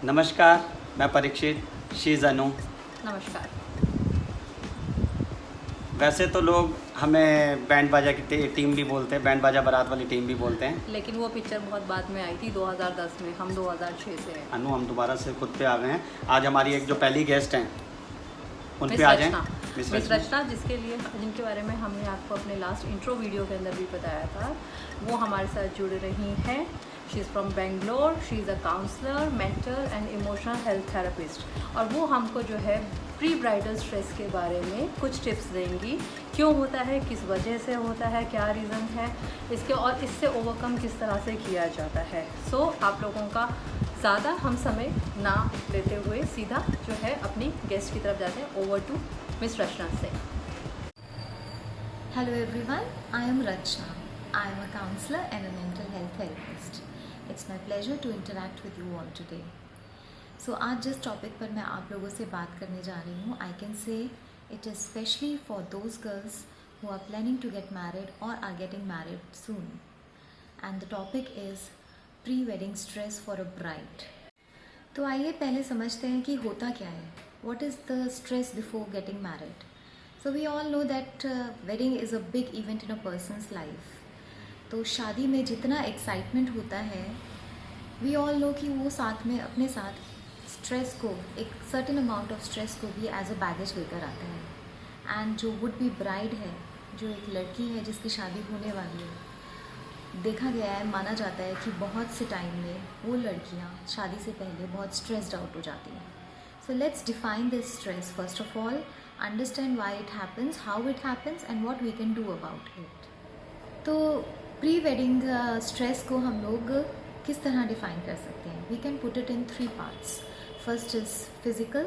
नमस्कार, मैं Parikshit, she is अनु। नमस्कार। वैसे तो लोग हमें बैंड बाजा की टीम भी बोलते हैं, बैंड बाजा बारात वाली टीम भी बोलते हैं। लेकिन वो पिक्चर बहुत बाद में आई थी 2010 में, हम 2006 से हैं। अनु, हम दोबारा से खुद पे आ गए हैं। आज हमारी एक जो पहली गेस्ट हैं उन मिस पे आ जाएं। रचना। मिस मिस रचना। रचना, जिनके बारे में हमने आपको अपने लास्ट इंट्रो वीडियो के अंदर भी बताया था, वो हमारे साथ जुड़ रही हैं। She is from Bangalore, she is a counsellor, mentor and emotional health therapist. और वो हमको जो है प्री ब्राइडल स्ट्रेस के बारे में कुछ टिप्स देंगी। क्यों होता है, किस वजह से होता है, क्या रीज़न है इसके, और इससे ओवरकम किस तरह से किया जाता है। सो आप लोगों का ज़्यादा हम समय ना लेते हुए सीधा जो है अपनी गेस्ट की तरफ जाते हैं। ओवर टू मिस रचना से। Hello everyone, I am Rachna. I am a counselor and a mental health therapist. It's my pleasure to interact with you all today. So आज जिस टॉपिक पर मैं आप लोगों से बात करने जा रही हूँ, I can say it is specially for those girls who are planning to get married or are getting married soon. And the topic is pre-wedding stress for a bride. तो आइए पहले समझते हैं कि होता क्या है. What is the stress before getting married? So we all know that wedding is a big event in a person's life. तो शादी में जितना एक्साइटमेंट होता है, we all know कि वो साथ में अपने साथ स्ट्रेस को, एक सर्टेन अमाउंट ऑफ स्ट्रेस को भी एज अ बैगेज लेकर आता है. एंड जो वुड बी ब्राइड है, जो एक लड़की है जिसकी शादी होने वाली है, देखा गया है, माना जाता है कि बहुत से टाइम में वो लड़कियाँ शादी से पहले बहुत स्ट्रेस्ड आउट हो जाती हैं. So let's define this stress first of all, understand why it happens, how it happens and what we can do about it. तो प्री वेडिंग स्ट्रेस को हम लोग किस तरह डिफाइन कर सकते हैं? We can put it in 3 parts. First is physical,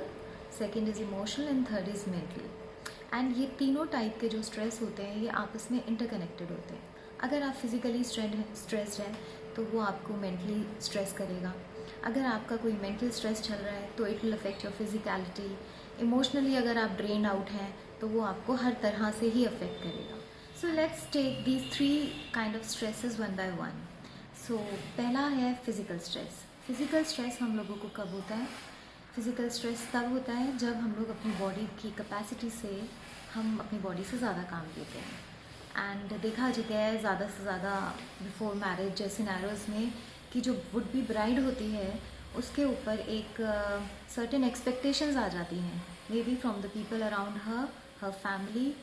second is emotional and third is mental. And ये तीनों टाइप के जो स्ट्रेस होते हैं ये आपस में इंटरकनेक्टेड होते हैं. अगर आप फिजिकली स्ट्रेस्ड हैं तो वो आपको मेंटली स्ट्रेस करेगा. अगर आपका कोई मेंटल स्ट्रेस चल रहा है तो it will affect your physicality. Emotionally अगर आप ड्रेन आउट हैं तो वो आपको हर तरह से ही अफेक्ट करेगा. So let's take these 3 kind of stresses one by one. So पहला है फिजिकल स्ट्रेस. फिजिकल स्ट्रेस हम लोगों को कब होता है? फिजिकल स्ट्रेस तब होता है जब हम लोग अपनी बॉडी की कैपेसिटी से, हम अपनी बॉडी से ज़्यादा काम लेते हैं. एंड देखा गया है ज़्यादा से ज़्यादा बिफोर मैरिज जैसे सिनेरियोज़ में कि जो वुड बी ब्राइड होती है उसके ऊपर एक सर्टेन एक्सपेक्टेशंस आ जाती हैं, maybe from the people around her, her family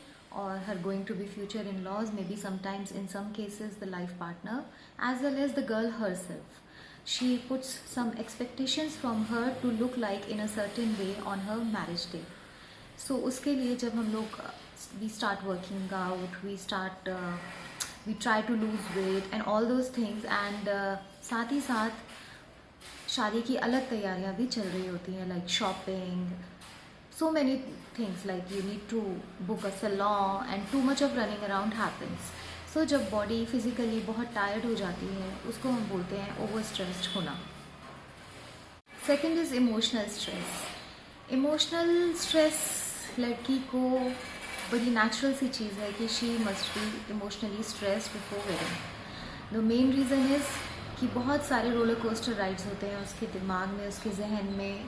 और her going to be future in laws, maybe sometimes in some cases the life partner as well as the girl herself. She puts some expectations from her to look like in a certain way on her marriage day. So उसके लिए जब हम लोग we start working out, we try to lose weight and all those things, and साथ ही साथ शादी की अलग तैयारियां भी चल रही होती हैं, like shopping, so many things, like you need to book a salon and too much of running around happens. So जब body physically बहुत tired हो जाती है उसको हम बोलते हैं over stressed होना. Second is emotional stress. Emotional stress लड़की को बड़ी नेचुरल सी चीज़ है कि she must be emotionally stressed before wedding. The main reason is कि बहुत सारे रोलर कोस्टर राइड्स होते हैं उसके दिमाग में, उसके जहन में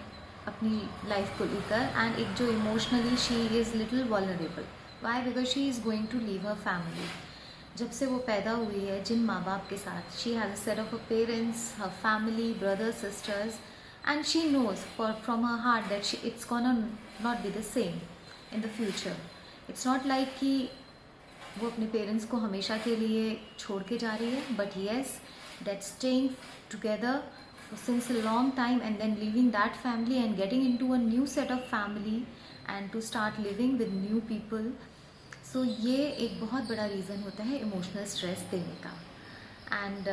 अपनी लाइफ को लेकर. एंड एक जो emotionally she is little vulnerable. Why? Because she is going to leave her family. जब से वो पैदा हुई है जिन माँ बाप के साथ, she has a set of her parents, her family, brothers, sisters, and she knows from her heart that it's gonna not be the same in the future. It's not like कि वो अपने पेरेंट्स को हमेशा के लिए छोड़ के जा रही है, but yes, that staying together since a long time and then living that family and getting into a new set of family and to start living with new people. So ये एक बहुत बड़ा रीज़न होता है emotional stress देने का. And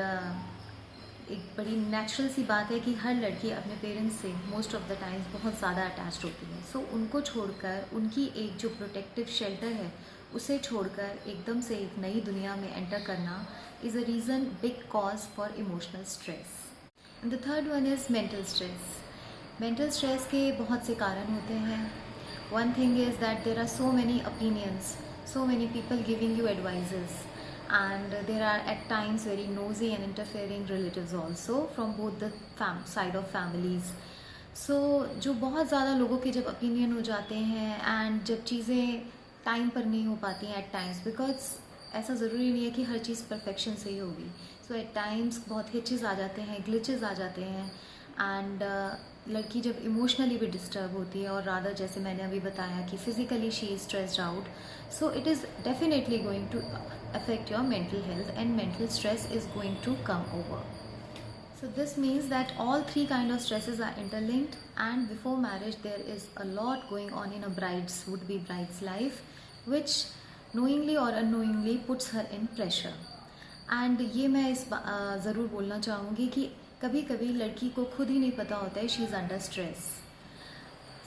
एक बड़ी नेचुरल सी बात है कि हर लड़की अपने पेरेंट्स से मोस्ट ऑफ द टाइम्स बहुत ज़्यादा अटैच्ड होती है. सो उनको छोड़कर, उनकी एक जो प्रोटेक्टिव शेल्टर है उसे छोड़कर एकदम से एक नई दुनिया में एंटर करना is a reason, big cause for emotional stress. And the third one is mental stress. Mental stress के बहुत से कारण होते हैं. One thing is that there are so many opinions, so many people giving you advices, and there are at times very nosy and interfering relatives also from both the side of families. जो बहुत ज़्यादा लोगों के जब opinion हो जाते हैं and जब चीज़ें टाइम पर नहीं हो पाती हैं एट टाइम्स, बिकॉज ऐसा ज़रूरी नहीं है कि हर चीज़ परफेक्शन से ही होगी. सो एट टाइम्स बहुत हिचेस आ जाते हैं, ग्लिचेस आ जाते हैं एंड लड़की जब इमोशनली भी डिस्टर्ब होती है और रादर जैसे मैंने अभी बताया कि physically she is stressed out, so it is definitely going to affect your mental health and mental stress is going to come over. So this means that all three kind of stresses are interlinked, and before marriage there is a lot going on in a would-be bride's life, which knowingly or unknowingly puts her in pressure. And ये मैं ज़रूर बोलना चाहूँगी कि कभी कभी लड़की को खुद ही नहीं पता होता है she is under stress.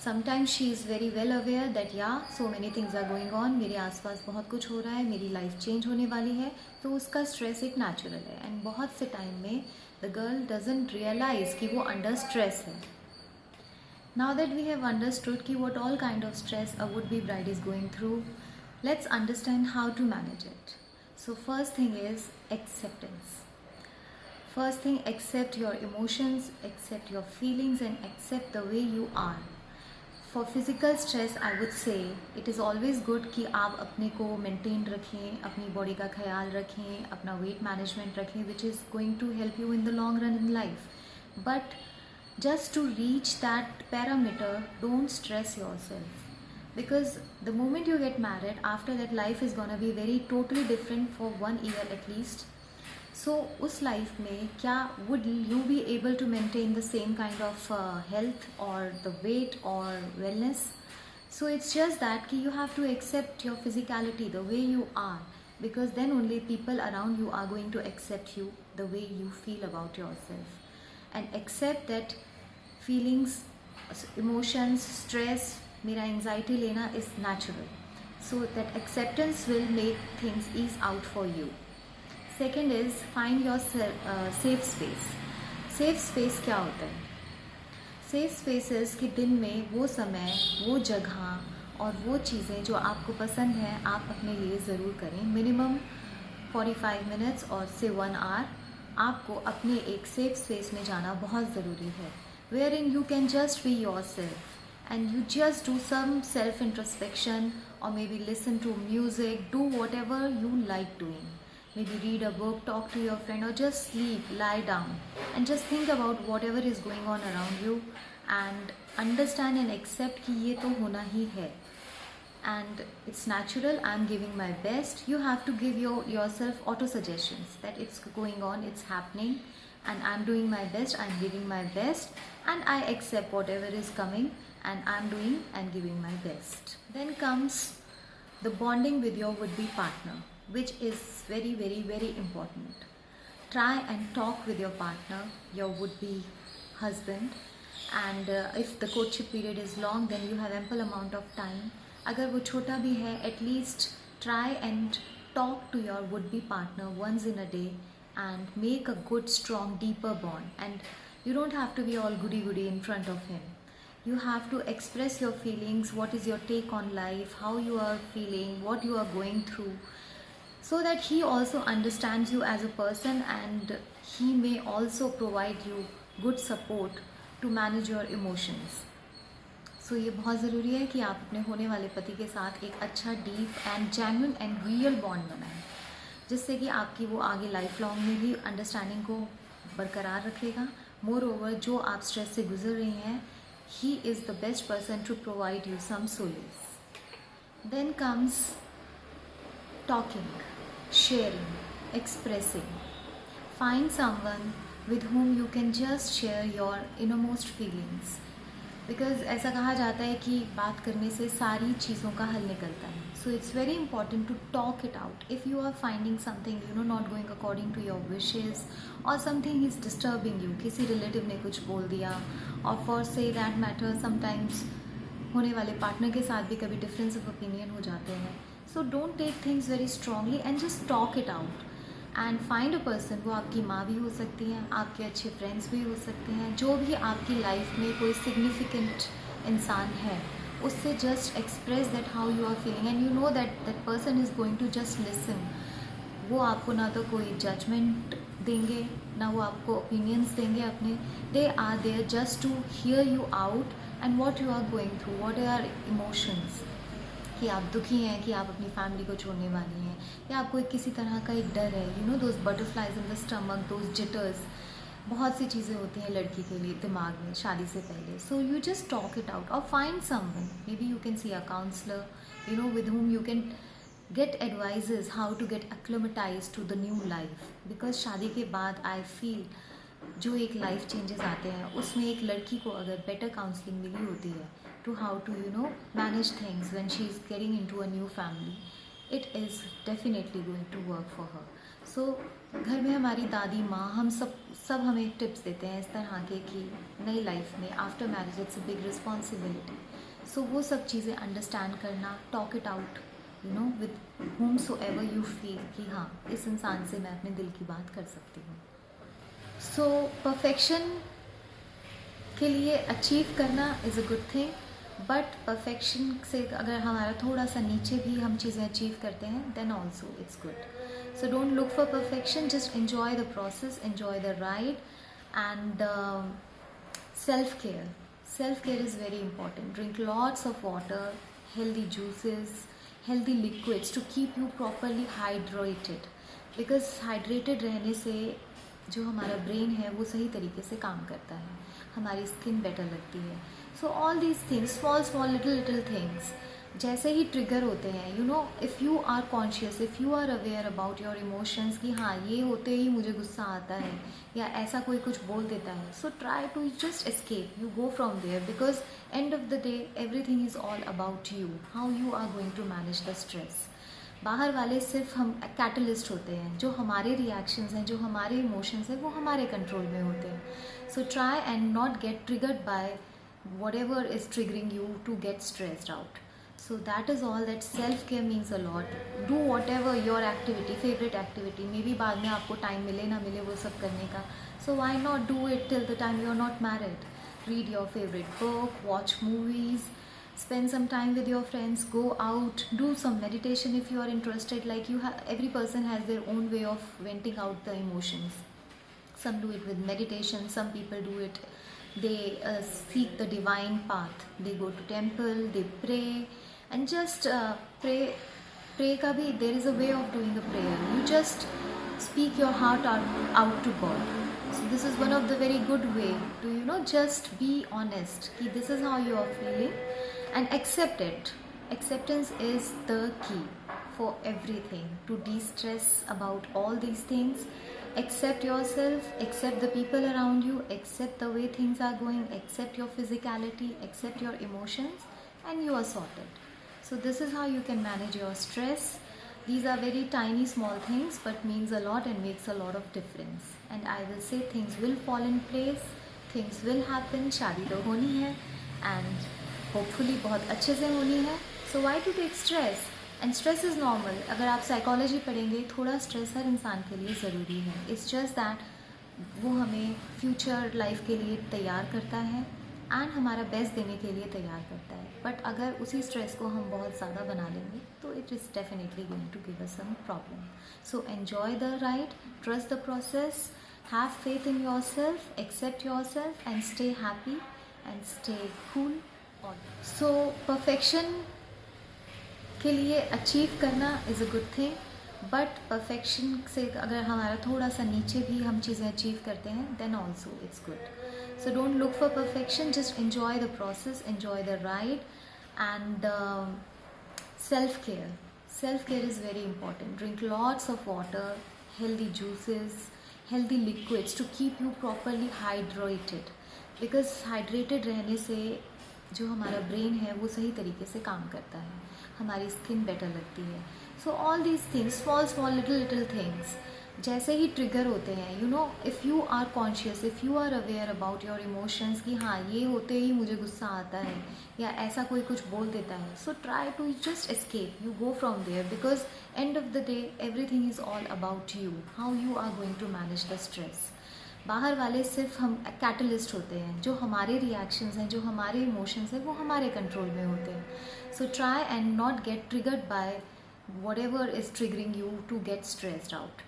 Sometimes she is very well aware that या so many things are going on, मेरे आसपास बहुत कुछ हो रहा है, मेरी लाइफ चेंज होने वाली है, तो उसका स्ट्रेस एक नेचुरल है. एंड बहुत से टाइम में द गर्ल डजंट रियलाइज कि वो अंडर स्ट्रेस है. Now that we have understood कि what all kind of stress a would be bride is going through, let's understand how to manage it. So first thing is acceptance. First thing, accept your emotions, accept your feelings and accept the way you are. For physical stress I would say it is always good कि आप अपने को maintain रखें, अपनी body का ख्याल रखें, अपना वेट मैनेजमेंट रखें, which is going to help you in the long run in life. But just to reach that parameter, don't stress yourself, because the moment you get married, after that life is gonna be very totally different for 1 year at least. So उस life में क्या would you be able to maintain the same kind of health or the weight or wellness? So it's just that कि you have to accept your physicality the way you are, because then only people around you are going to accept you the way you feel about yourself. And accept that feelings, emotions, stress, मेरा anxiety लेना is natural. So that acceptance will make things ease out for you. Second is find your safe space. Safe space क्या होता है? Safe spaces कि दिन में वो समय, वो जगह और वो चीज़ें जो आपको पसंद हैं आप अपने लिए ज़रूर करें. मिनिमम 45 मिनट्स और से 1 आवर आपको अपने एक सेफ स्पेस में जाना बहुत ज़रूरी है, wherein you can just be yourself and you just do some self introspection और maybe listen to music, do whatever you like doing. Maybe read a book, talk to your friend, or just sleep, lie down and just think about whatever is going on around you and understand and accept कि ये तो होना ही है. And it's natural, I'm giving my best. You have to give yourself auto suggestions that it's going on, it's happening and I'm doing my best, I'm giving my best and I accept whatever is coming and I'm doing and giving my best. Then comes the bonding with your would-be partner, which is very very very important. Try and talk with your partner, your would-be husband, and if the courtship period is long then you have ample amount of time. अगर वो छोटा भी है, at least try and talk to your would-be partner once in a day and make a good strong deeper bond. And you don't have to be all goody in front of him. You have to express your feelings, what is your take on life, how you are feeling, what you are going through, so that he also understands you as a person and he may also provide you good support to manage your emotions. So ये बहुत ज़रूरी है कि आप अपने होने वाले पति के साथ एक अच्छा deep and genuine and real bond बनाएं, जिससे कि आपकी वो आगे लाइफ लॉन्ग में भी अंडरस्टैंडिंग को बरकरार रखेगा. मोर ओवर जो आप स्ट्रेस से गुजर रही हैं, he is the best person to provide you some solace. Then comes talking, sharing, expressing. Find someone with whom you can just share your innermost feelings. Because ऐसा कहा जाता है कि बात करने से सारी चीज़ों का हल निकलता है. So it's very important to talk it out. If you are finding something not going according to your wishes or something is disturbing you, किसी relative ने कुछ बोल दिया, or for say that matter sometimes होने वाले partner के साथ भी कभी difference of opinion हो जाते हैं. So don't take things very strongly and just talk it out and find a person. वो आपकी माँ भी हो सकती हैं, आपके अच्छे फ्रेंड्स भी हो सकते हैं, जो भी आपकी लाइफ में कोई सिग्निफिकेंट इंसान है, उससे just express that how you are feeling and you know that that person is going to just listen. वो आपको ना तो कोई जजमेंट देंगे, ना वो आपको ओपिनियंस देंगे अपने. They are there just to hear you out and what you are going through, what are emotions, कि आप दुखी हैं, कि आप अपनी फैमिली को छोड़ने वाली हैं, या आपको एक किसी तरह का एक डर है, you know those butterflies in the stomach, those jitters. बहुत सी चीज़ें होती हैं लड़की के लिए दिमाग में शादी से पहले. So you just talk it out और find someone, maybe you can see a counsellor, you know, with whom you can get advices how to get acclimatized to the new life. because शादी के बाद I feel जो एक life changes आते हैं उसमें एक लड़की को अगर बेटर काउंसलिंग मिली होती है to how to you know manage things when she is getting into a new family, it is definitely going to work for her. So घर में हमारी दादी माँ हम सब हमें टिप्स देते हैं इस तरह के कि नई लाइफ में after marriage it's a big responsibility. So वो सब चीज़ें अंडरस्टैंड करना, talk it out, you know, with whom so ever you feel कि हाँ इस इंसान से मैं अपने दिल की बात कर सकती हूँ. सो परफेक्शन के लिए अचीव करना is a good thing, but perfection से अगर हमारा थोड़ा सा नीचे भी हम चीज़ें अचीव करते हैं then also it's good. So don't look for perfection, just enjoy the process, enjoy the ride. And self-care. Self-care is very important. Drink lots of water, healthy juices, healthy liquids to keep you properly hydrated. Because hydrated रहने से जो हमारा brain है वो सही तरीके से काम करता है, हमारी स्किन बेटर लगती है. So all these things, small little things जैसे ही ट्रिगर होते हैं, you know, if you are conscious, if you are aware about your emotions कि हाँ ये होते ही मुझे गुस्सा आता है या ऐसा कोई कुछ बोल देता है, so try to just escape, you go from there. Because end of the day everything is all about you, how you are going to manage the stress. बाहर वाले सिर्फ हम कैटलिस्ट होते हैं, जो हमारे रिएक्शंस हैं, जो हमारे इमोशंस हैं वो हमारे कंट्रोल में होते हैं. So try and not get triggered by whatever is triggering you to get stressed out. So that is all. That self care means a lot. Do whatever your activity, favorite activity, maybe बाद में आपको time मिले ना मिले वो सब करने का, so why not do it till the time you are not married. Read your favorite book, watch movies, spend some time with your friends, go out, do some meditation if you are interested. Like every person has their own way of venting out the emotions. Some do it with meditation, some people do it, they seek the divine path, they go to temple, they pray, and just pray ka bhi there is a way of doing a prayer. You just speak your heart out to God. So this is one of the very good way to, you know, just be honest ki this is how you are feeling and accept it. Acceptance is the key for everything, to de-stress about all these things. Accept yourself, accept the people around you, accept the way things are going, accept your physicality, accept your emotions, and you are sorted. So this is how you can manage your stress. These are very tiny small things but means a lot and makes a lot of difference. And I will say things will fall in place, things will happen. शादी तो होनी है and hopefully बहुत अच्छे से होनी है. So why to take stress? And stress is normal. अगर आप साइकोलॉजी पढ़ेंगे थोड़ा स्ट्रेस हर इंसान के लिए ज़रूरी है. इट्स जस्ट दैट वो हमें फ्यूचर लाइफ के लिए तैयार करता है एंड हमारा बेस्ट देने के लिए तैयार करता है. बट अगर उसी स्ट्रेस को हम बहुत ज़्यादा बना लेंगे तो it is definitely going to give us some problem. So enjoy the ride, trust the process, have faith in yourself, accept yourself and stay happy and stay cool. So perfection के लिए achieve करना is a good thing, but perfection से अगर हमारा थोड़ा सा नीचे भी हम चीज़ें अचीव करते हैं then also it's good. So don't look for perfection, just enjoy the process, enjoy the ride. And self-care. Self-care is very important. Drink lots of water, healthy juices, healthy liquids to keep you properly hydrated. Because hydrated रहने से जो हमारा brain है वो सही तरीके से काम करता है, हमारी स्किन बेटर लगती है. So all these things, small little things जैसे ही ट्रिगर होते हैं, you know, if you are conscious, if you are aware about your emotions कि हाँ ये होते ही मुझे गुस्सा आता है या ऐसा कोई कुछ बोल देता है, so try to just escape, you go from there. Because end of the day everything is all about you, how you are going to manage the stress. बाहर वाले सिर्फ हम कैटलिस्ट होते हैं, जो हमारे रिएक्शंस हैं, जो हमारे इमोशंस हैं वो हमारे कंट्रोल में होते हैं. So try and not get triggered by whatever is triggering you to get stressed out.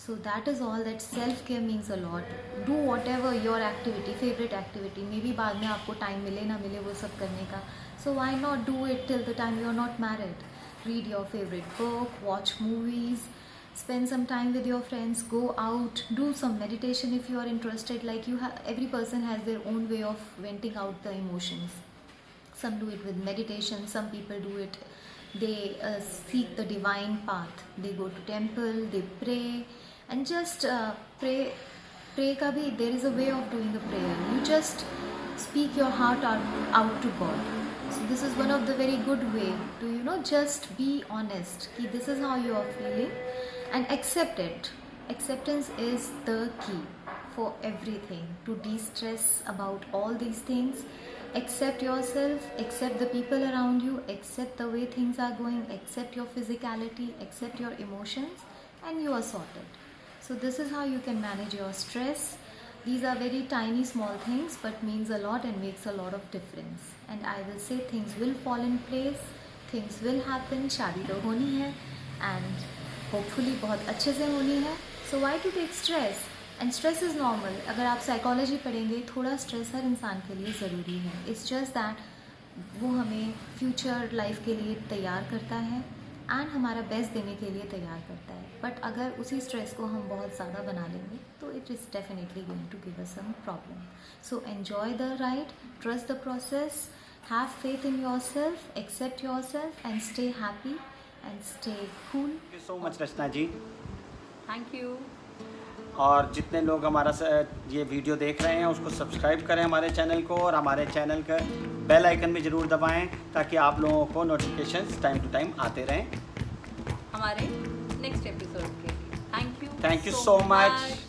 So that is all. That self care means a lot. Do whatever your activity, favorite activity. Maybe बाद में आपको time मिले ना मिले वो सब करने का. So why not do it till the time you are not married? Read your favorite book, watch movies, spend some time with your friends, go out, do some meditation if you are interested. Like every person has their own way of venting out the emotions. Some do it with meditation. Some people do it. They seek the divine path. They go to temple. They pray. And just pray ka bhi, there is a way of doing a prayer. You just speak your heart out to God. So this is one of the very good way to just be honest ki this is how you are feeling and accept it. Acceptance is the key for everything, to de-stress about all these things. Accept yourself, accept the people around you, accept the way things are going, accept your physicality, accept your emotions, and you are sorted. So this is how you can manage your stress. These are very tiny small things but means a lot and makes a lot of difference. And I will say things will fall in place, things will happen. शादी तो होनी है and hopefully बहुत अच्छे से होनी है. So why to take stress? And stress is normal. अगर आप psychology पढ़ेंगे, थोड़ा stress हर इंसान के लिए ज़रूरी है. It's just that वो हमें future life के लिए तैयार करता है एंड हमारा बेस्ट देने के लिए तैयार करता है. बट अगर उसी स्ट्रेस को हम बहुत ज़्यादा बना लेंगे तो it is definitely going to give us some problem. So enjoy the ride, trust the process, have faith in yourself, accept yourself and stay happy and stay cool. Thank you so much Rachna ji. Thank you. और जितने लोग हमारा ये video देख रहे हैं उसको subscribe करें हमारे चैनल को, और हमारे चैनल का बेल आइकन भी ज़रूर दबाएं ताकि आप लोगों को नोटिफिकेशंस टाइम टू टाइम आते रहें हमारे नेक्स्ट एपिसोड के लिए. Thank you so much.